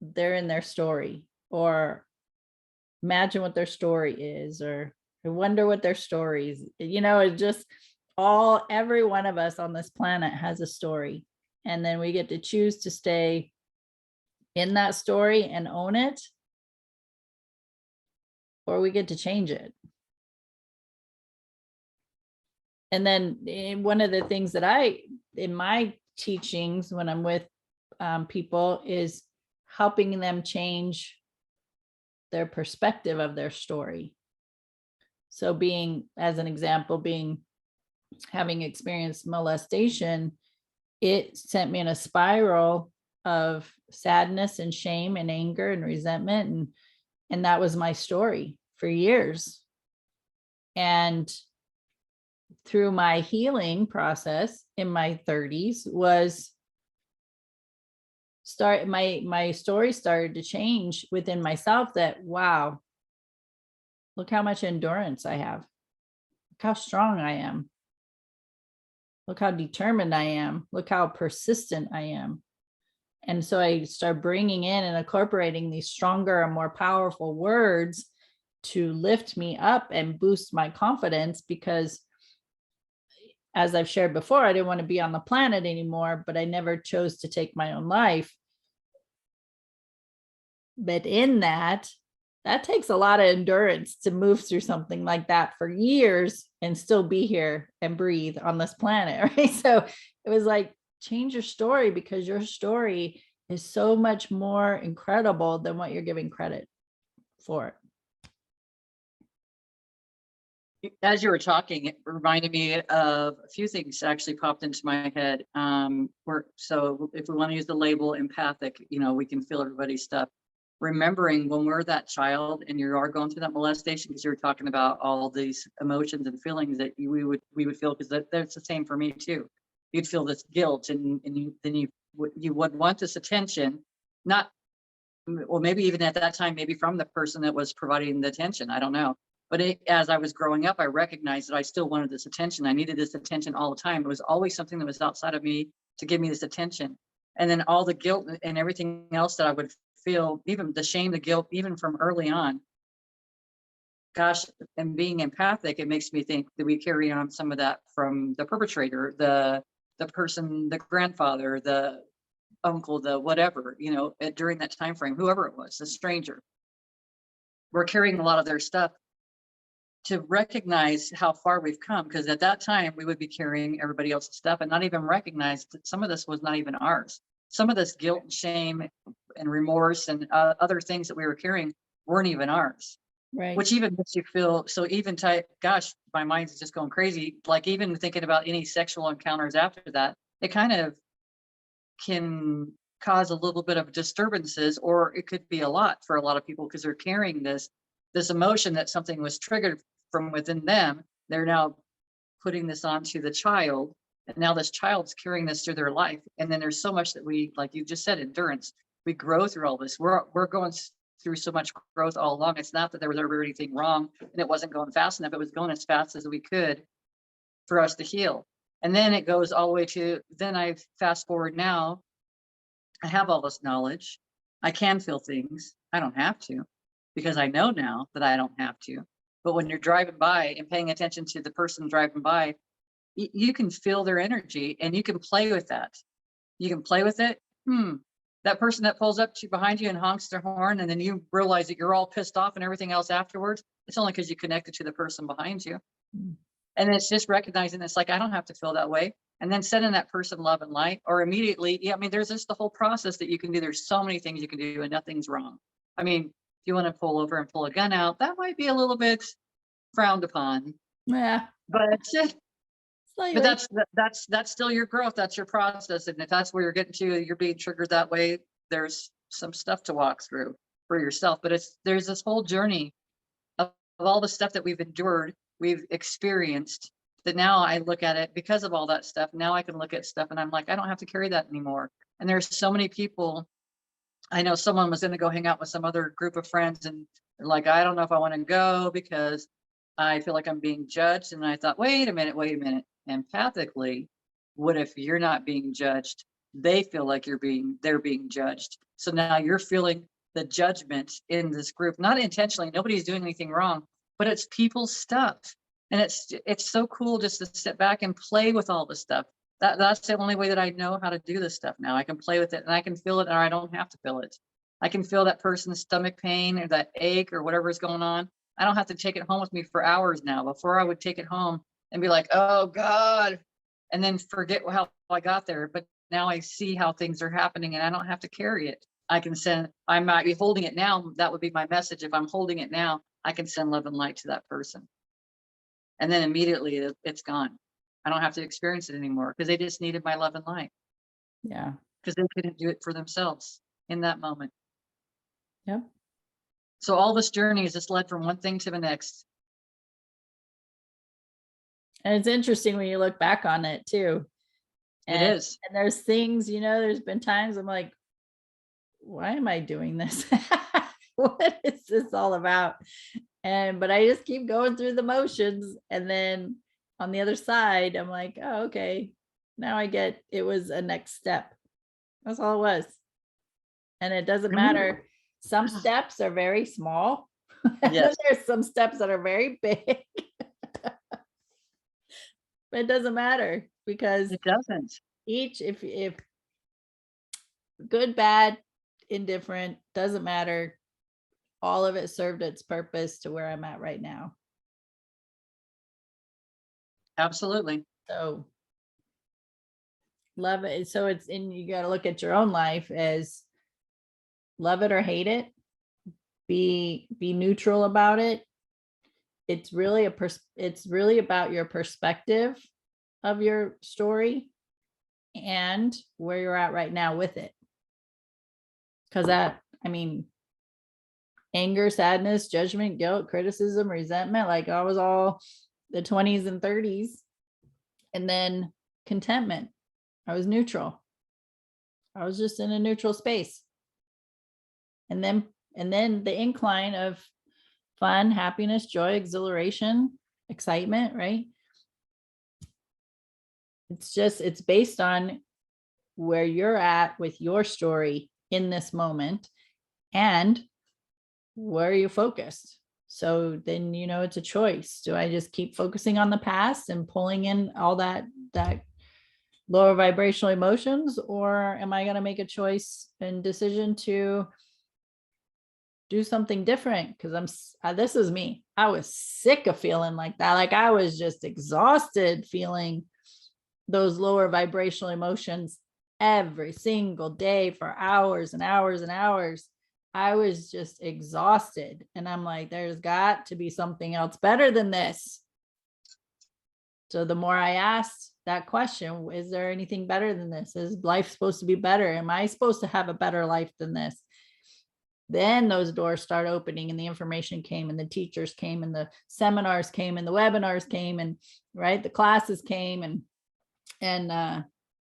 they're in their story, or imagine what their story is, or I wonder what their story is. It's just every one of us on this planet has a story. And then we get to choose to stay in that story and own it, or we get to change it. And then one of the things that in my teachings, when I'm with people, is helping them change their perspective of their story. So as an example, having experienced molestation, it sent me in a spiral of sadness and shame and anger and resentment. And that was my story for years. And through my healing process in my 30s my story started to change within myself, that, wow, look how much endurance I have. Look how strong I am. Look how determined I am. Look how persistent I am. And so I start bringing in and incorporating these stronger and more powerful words to lift me up and boost my confidence, because as I've shared before, I didn't want to be on the planet anymore, but I never chose to take my own life. But in that takes a lot of endurance to move through something like that for years and still be here and breathe on this planet, right? So it was like, change your story, because your story is so much more incredible than what you're giving credit for. As you were talking, it reminded me of a few things that actually popped into my head. So if we want to use the label empathic, we can feel everybody's stuff. Remembering when we're that child and you are going through that molestation, because you're talking about all these emotions and feelings that we would feel, because that's the same for me too. You'd feel this guilt, and you would want this attention, not, well, maybe even at that time, maybe from the person that was providing the attention. I don't know. But as I was growing up, I recognized that I still wanted this attention. I needed this attention all the time. It was always something that was outside of me to give me this attention. And then all the guilt and everything else that I would feel, even the shame, the guilt, even from early on. Gosh, and being empathic, it makes me think that we carry on some of that from the perpetrator, the person, the grandfather, the uncle, the whatever, during that time frame, whoever it was, the stranger. We're carrying a lot of their stuff. To recognize how far we've come, because at that time we would be carrying everybody else's stuff and not even recognize that some of this was not even ours. Some of this guilt and shame and remorse and other things that we were carrying weren't even ours. Right. Which even makes you feel so even tight. Gosh, my mind's just going crazy. Like even thinking about any sexual encounters after that, it kind of can cause a little bit of disturbances, or it could be a lot for a lot of people, because they're carrying this emotion that something was triggered from within them. They're now putting this onto the child, and now this child's carrying this through their life. And then there's so much that we, like you just said, endurance. We grow through all this. We're going through so much growth all along. It's not that there was ever anything wrong and it wasn't going fast enough. It was going as fast as we could for us to heal. And then it goes all the way to, then I fast forward now, I have all this knowledge. I can feel things. I don't have to, because I know now that I don't have to. But when you're driving by and paying attention to the person driving by, you can feel their energy and you can play with that. You can play with it. That person that pulls up to behind you and honks their horn, and then you realize that you're all pissed off and everything else afterwards. It's only because you connected to the person behind you. And it's just recognizing it's like, I don't have to feel that way. And then sending that person love and light, or immediately. Yeah, I mean, there's just the whole process that you can do. There's so many things you can do and nothing's wrong. I mean, if you want to pull over and pull a gun out, that might be a little bit frowned upon. Yeah. But Slightly. that's still your growth. That's your process. And if that's where you're getting to, you're being triggered that way, there's some stuff to walk through for yourself. But there's this whole journey of all the stuff that we've endured, we've experienced, that now I look at it because of all that stuff. Now I can look at stuff and I'm like, I don't have to carry that anymore. And there's so many people. I know someone was going to go hang out with some other group of friends, and they're like, I don't know if I want to go because I feel like I'm being judged. And I thought, wait a minute. Empathically, what if you're not being judged? They feel like they're being judged. So now you're feeling the judgment in this group, not intentionally. Nobody's doing anything wrong, but it's people's stuff. And it's so cool just to sit back and play with all this stuff. That's the only way that I know how to do this stuff now. I can play with it and I can feel it, or I don't have to feel it. I can feel that person's stomach pain or that ache or whatever is going on. I don't have to take it home with me for hours now. Before I would take it home and be like, oh God, and then forget how I got there. But now I see how things are happening and I don't have to carry it. I might be holding it now. That would be my message. If I'm holding it now, I can send love and light to that person. And then immediately it's gone. I don't have to experience it anymore, because they just needed my love and light. Yeah. Because they couldn't do it for themselves in that moment. Yep. So all this journey is just led from one thing to the next. And it's interesting when you look back on it too. It is. And there's things, there's been times I'm like, why am I doing this? What is this all about? But I just keep going through the motions. And then on the other side, I'm like, oh, okay. Now I get it was a next step. That's all it was. And it doesn't matter. Some steps are very small. And then Yes. there's some steps that are very big. But it doesn't matter, because It doesn't. each, if good, bad, indifferent, doesn't matter. All of it served its purpose to where I'm at right now. Absolutely. So love it. So you got to look at your own life as love it or hate it. Be neutral about it. it's really it's really about your perspective of your story and where you're at right now with it. Because I mean, anger, sadness, judgment, guilt, criticism, resentment, like I was all the 20s and 30s. And then contentment. I was neutral. I was just in a neutral space. And then the incline of fun, happiness, joy, exhilaration, excitement, right? It's based on where you're at with your story in this moment and where are you focused. So then, it's a choice. Do I just keep focusing on the past and pulling in all that lower vibrational emotions, or am I going to make a choice and decision to do something different? Because this is me. I was sick of feeling like that. Like I was just exhausted feeling those lower vibrational emotions every single day for hours and hours and hours. I was just exhausted. And I'm like, there's got to be something else better than this. So the more I asked that question, is there anything better than this? Is life supposed to be better? Am I supposed to have a better life than this? Then those doors start opening and the information came and the teachers came and the seminars came and the webinars came and the classes came and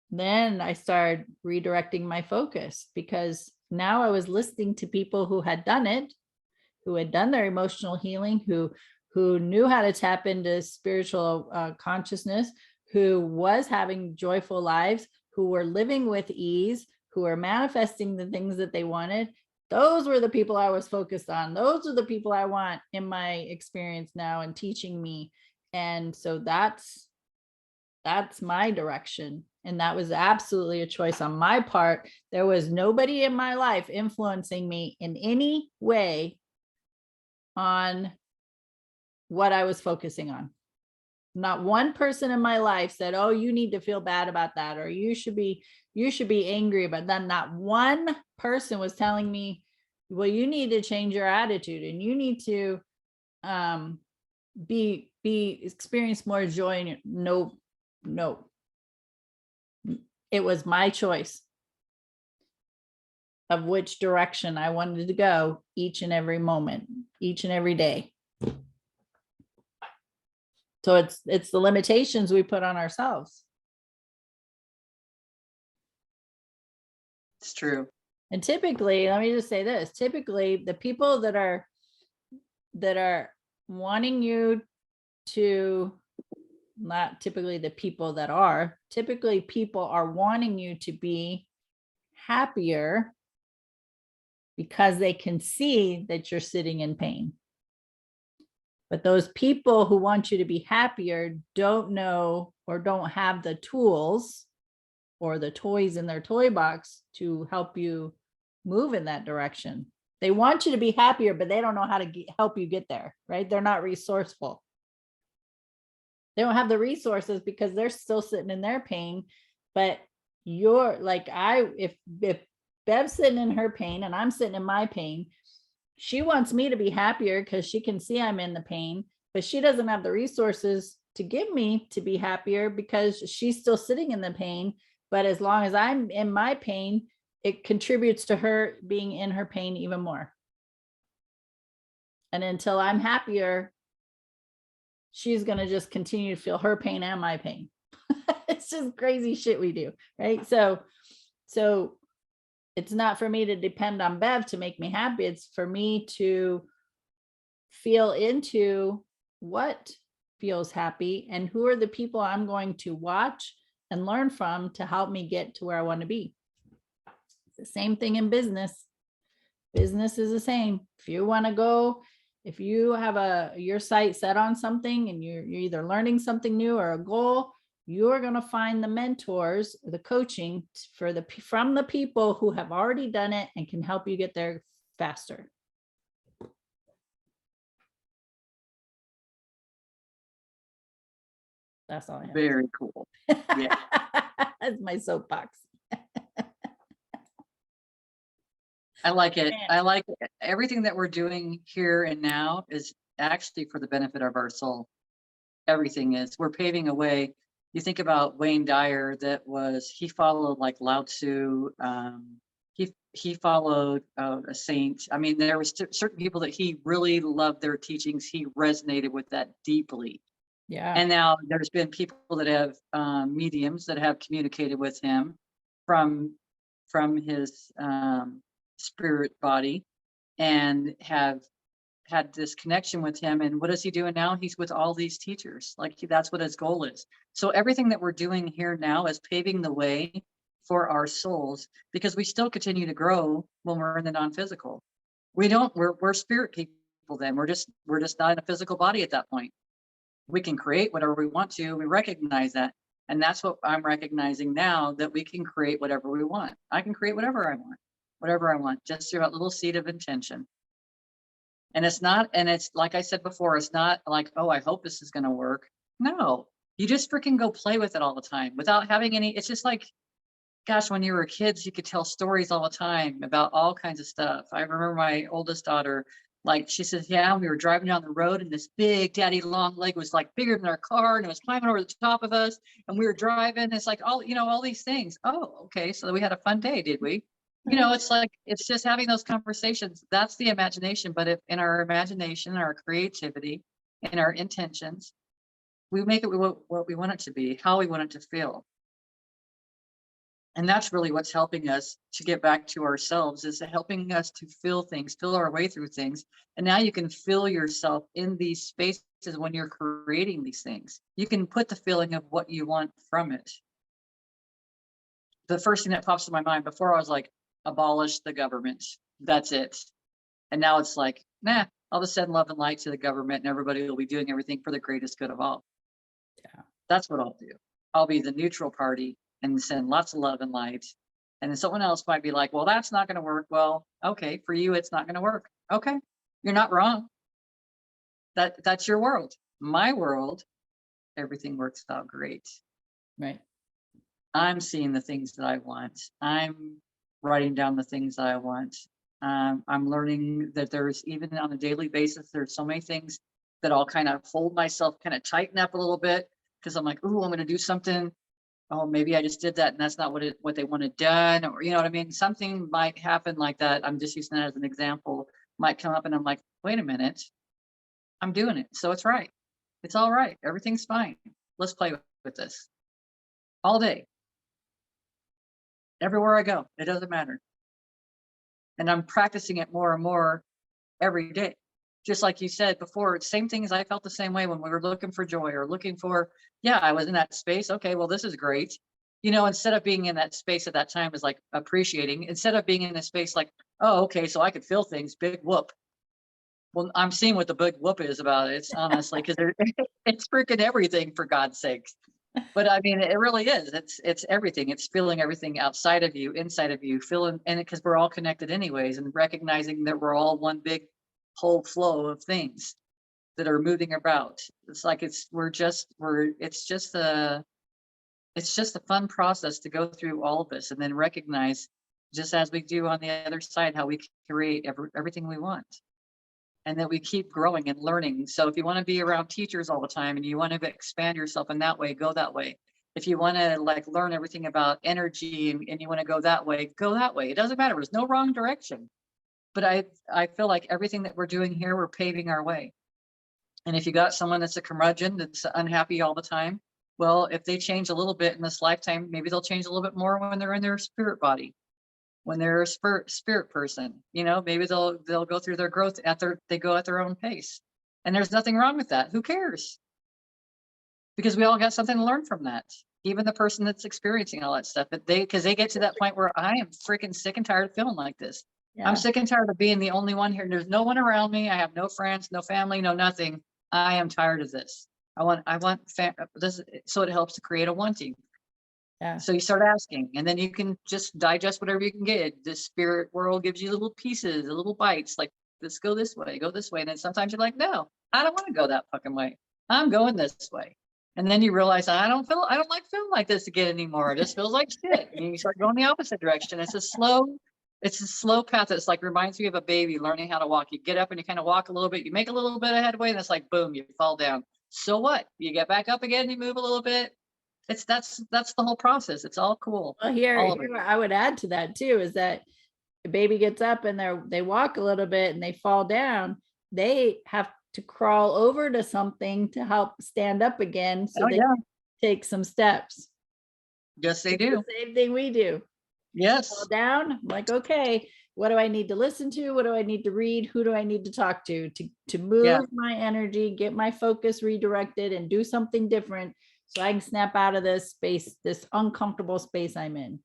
then I started redirecting my focus, because now I was listening to people who had done it, who had done their emotional healing, who knew how to tap into spiritual consciousness, who was having joyful lives, who were living with ease, who were manifesting the things that they wanted. Those were the people I was focused on. Those are the people I want in my experience now and teaching me. And so that's my direction. And that was absolutely a choice on my part. There was nobody in my life influencing me in any way on what I was focusing on. Not one person in my life said, oh, you need to feel bad about that, or you should be angry about that. Not one person was telling me, well, you need to change your attitude and you need to experience more joy. No. It was my choice of which direction I wanted to go each and every moment, each and every day. So it's the limitations we put on ourselves. It's true. And typically, let me just say this, typically the people that are wanting you to, not typically the people that are, typically people are wanting you to be happier because they can see that you're sitting in pain. But those people who want you to be happier don't know or don't have the tools or the toys in their toy box to help you move in that direction. They want you to be happier, but they don't know how to help you get there, right? They're not resourceful. They don't have the resources because they're still sitting in their pain. But you're like, if Bev's sitting in her pain and I'm sitting in my pain, she wants me to be happier because she can see I'm in the pain, but she doesn't have the resources to give me to be happier because she's still sitting in the pain. But as long as I'm in my pain, it contributes to her being in her pain even more. And until I'm happier, she's going to just continue to feel her pain and my pain. It's just crazy shit we do, right? So it's not for me to depend on Bev to make me happy. It's for me to feel into what feels happy and who are the people I'm going to watch and learn from to help me get to where I want to be. It's the same thing in business. Business is the same. If you want to go, if you have your sight set on something and you're either learning something new or a goal, you're going to find the mentors, the coaching from the people who have already done it and can help you get there faster. That's all I have. Very cool. Yeah. That's my soapbox. I like it. I like it. Everything that we're doing here and now is actually for the benefit of our soul. Everything is. We're paving a way. You think about Wayne Dyer, he followed like Lao Tzu. He followed a saint. I mean, there was certain people that he really loved their teachings. He resonated with that deeply. Yeah. And now there's been people that have mediums that have communicated with him from his spirit body and have had this connection with him. And what is he doing now? He's with all these teachers. Like that's what his goal is. So everything that we're doing here now is paving the way for our souls, because we still continue to grow when we're in the non-physical. We're spirit people then. We're just not in a physical body at that point. We can create whatever we want to. We recognize that. And that's what I'm recognizing now, that we can create whatever we want. I can create whatever I want, just through a little seed of intention. And it's like I said before, it's not like, oh, I hope this is going to work. No, you just freaking go play with it all the time without having it's just like, gosh, when you were kids, you could tell stories all the time about all kinds of stuff. I remember my oldest daughter, like she says, yeah, we were driving down the road and this big daddy long leg was like bigger than our car and it was climbing over the top of us. And we were driving. It's like all these things. Oh, okay. So we had a fun day, did we? It's like, it's just having those conversations. That's the imagination. But if in our imagination, our creativity, and our intentions, we make it what we want it to be, how we want it to feel. And that's really what's helping us to get back to ourselves, is helping us to feel things, feel our way through things. And now you can feel yourself in these spaces when you're creating these things. You can put the feeling of what you want from it. The first thing that pops in my mind, before I was like, abolish the government. That's it. And now it's like, nah, I'll just send love and light to the government and everybody will be doing everything for the greatest good of all. Yeah. That's what I'll do. I'll be the neutral party and send lots of love and light. And then someone else might be like, well, that's not going to work. Well, okay, for you, it's not going to work. Okay, you're not wrong. That's your world. My world, everything works out great. Right. I'm seeing the things that I want. I'm writing down the things that I want. I'm learning that there's, even on a daily basis, there's so many things that I'll kind of hold myself, kind of tighten up a little bit, because I'm like, ooh, I'm going to do something. Oh, maybe I just did that and that's not what they wanted done, or you know what I mean? Something might happen like that. I'm just using that as an example. Might come up and I'm like, wait a minute, I'm doing it. So it's right. It's all right. Everything's fine. Let's play with this all day. Everywhere I go, it doesn't matter. And I'm practicing it more and more every day. Just like you said before, same thing as I felt the same way when we were looking for joy or looking for, yeah, I was in that space. Okay, well, this is great. Instead of being in that space at that time is like appreciating, instead of being in a space like, oh, okay, so I could feel things, big whoop. Well, I'm seeing what the big whoop is about. It's honestly, because it's freaking everything, for God's sakes. But I mean, it really is. It's everything. It's feeling everything outside of you, inside of you, feeling, and because we're all connected anyways, and recognizing that we're all one big whole flow of things that are moving about. It's like it's just a fun process to go through all of this, and then recognize, just as we do on the other side, how we create everything we want. And that we keep growing and learning. So if you want to be around teachers all the time and you want to expand yourself in that way, go that way. If you want to like learn everything about energy and you want to go that way, go that way. It doesn't matter. There's no wrong direction. But I feel like everything that we're doing here, we're paving our way. And if you got someone that's a curmudgeon, that's unhappy all the time, well, if they change a little bit in this lifetime, maybe they'll change a little bit more when they're in their spirit body. When they're a spirit person, maybe they'll go through their growth they go at their own pace. And there's nothing wrong with that. Who cares? Because we all got something to learn from that. Even the person that's experiencing all that stuff, because they get to that point where I am freaking sick and tired of feeling like this. Yeah. I'm sick and tired of being the only one here. There's no one around me. I have no friends, no family, no nothing. I am tired of this. I want this. So it helps to create a wanting. Yeah. So you start asking, and then you can just digest whatever you can get. The spirit world gives you little pieces, little bites, like, let's go this way, go this way. And then sometimes you're like, no, I don't want to go that fucking way. I'm going this way. And then you realize I don't like feeling like this again anymore. This feels like shit. And you start going the opposite direction. It's a slow It's a slow path. It's like reminds me of a baby learning how to walk. You get up and you kind of walk a little bit, you make a little bit of headway, and it's like boom, you fall down. So what? You get back up again, you move a little bit. That's the whole process. It's all cool. Well, here, All of it. here I would add to that too, is that the baby gets up and they walk a little bit and they fall down. They have to crawl over to something to help stand up again. So Oh, they yeah. take some steps. Yes, they It's the do. same thing we do. Yes. Fall down, I'm like, okay, what do I need to listen to? What do I need to read? Who do I need to talk to move Yeah. my energy, get my focus redirected and do something different so I can snap out of this space, this uncomfortable space I'm in.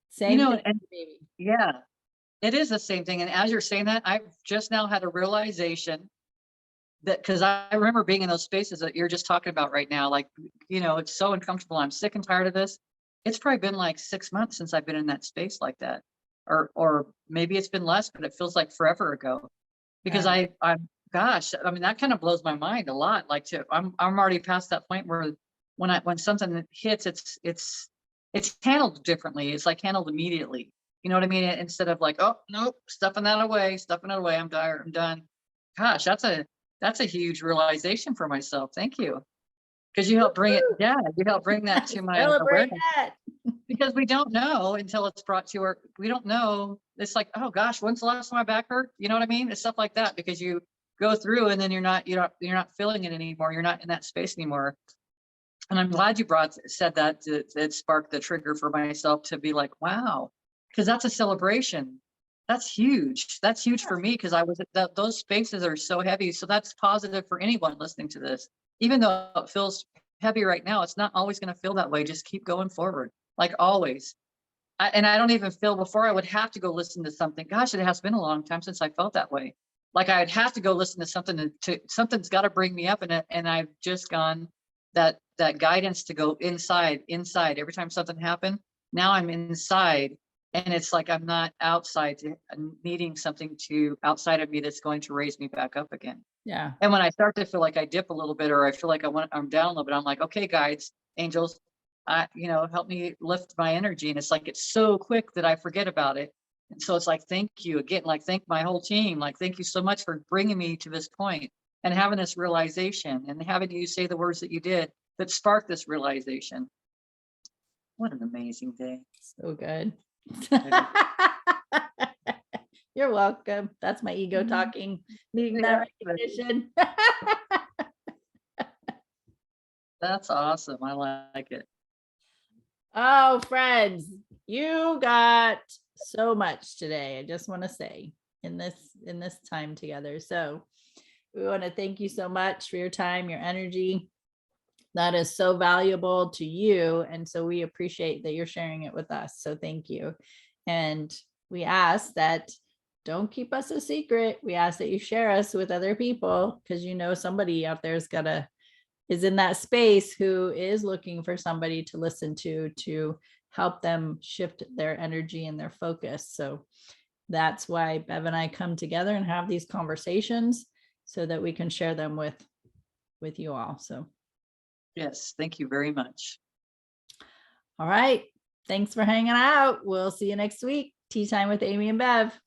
Same know, thing, and baby. yeah, it is the same thing. And as you're saying that, I've just now had a realization that, because I remember being in those spaces that you're just talking about right now, like, it's so uncomfortable. I'm sick and tired of this. It's probably been like 6 months since I've been in that space like that. Or maybe it's been less, but it feels like forever ago. Because I'm gosh, I mean, that kind of blows my mind a lot. Like I'm already past that point where when something hits, it's handled differently. It's like handled immediately. You know what I mean? Instead of like, oh nope, stuffing that away, I'm tired, I'm done. Gosh, that's a huge realization for myself. Thank you. Because you help bring it, Woo-hoo. yeah, you help bring that to my Celebrate awareness. that. Because we don't know until it's brought to our, we don't know. It's like, oh gosh, when's the last time my back hurt? You know what I mean? It's stuff like that, because you go through and then you're not feeling it anymore. You're not in that space anymore. And I'm glad you said that it sparked the trigger for myself to be like, wow, because that's a celebration. That's huge. That's huge for me, because I was at those spaces are so heavy. So that's positive for anyone listening to this. Even though it feels heavy right now, it's not always going to feel that way. Just keep going forward, like always. And I don't even feel, before I would have to go listen to something. Gosh, it has been a long time since I felt that way. Like I'd have to go listen to something something's got to bring me up in it. And I've just gone that guidance to go inside every time something happened. Now I'm inside, and it's like I'm not outside needing something outside of me that's going to raise me back up again. Yeah. And when I start to feel like I dip a little bit, or I feel like I'm down a little bit, I'm like, okay, guides, angels, help me lift my energy. And it's like, it's so quick that I forget about it. And so it's like, thank you again, like thank my whole team. Like, thank you so much for bringing me to this point and having this realization and having you say the words that you did that sparked this realization. What an amazing day. So good. You're welcome. That's my ego talking, needing that recognition. That's awesome. I like it. Oh, friends, you got so much today. I just want to say in this time together. So we want to thank you so much for your time, your energy. That is so valuable to you. And so we appreciate that you're sharing it with us. So thank you. And we ask that don't keep us a secret. We ask that you share us with other people, because somebody out there is in that space who is looking for somebody to listen to help them shift their energy and their focus. So that's why Bev and I come together and have these conversations so that we can share them with you all. So yes, thank you very much. All right. Thanks for hanging out. We'll see you next week. Tea time with Amy and Bev.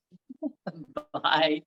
Bye.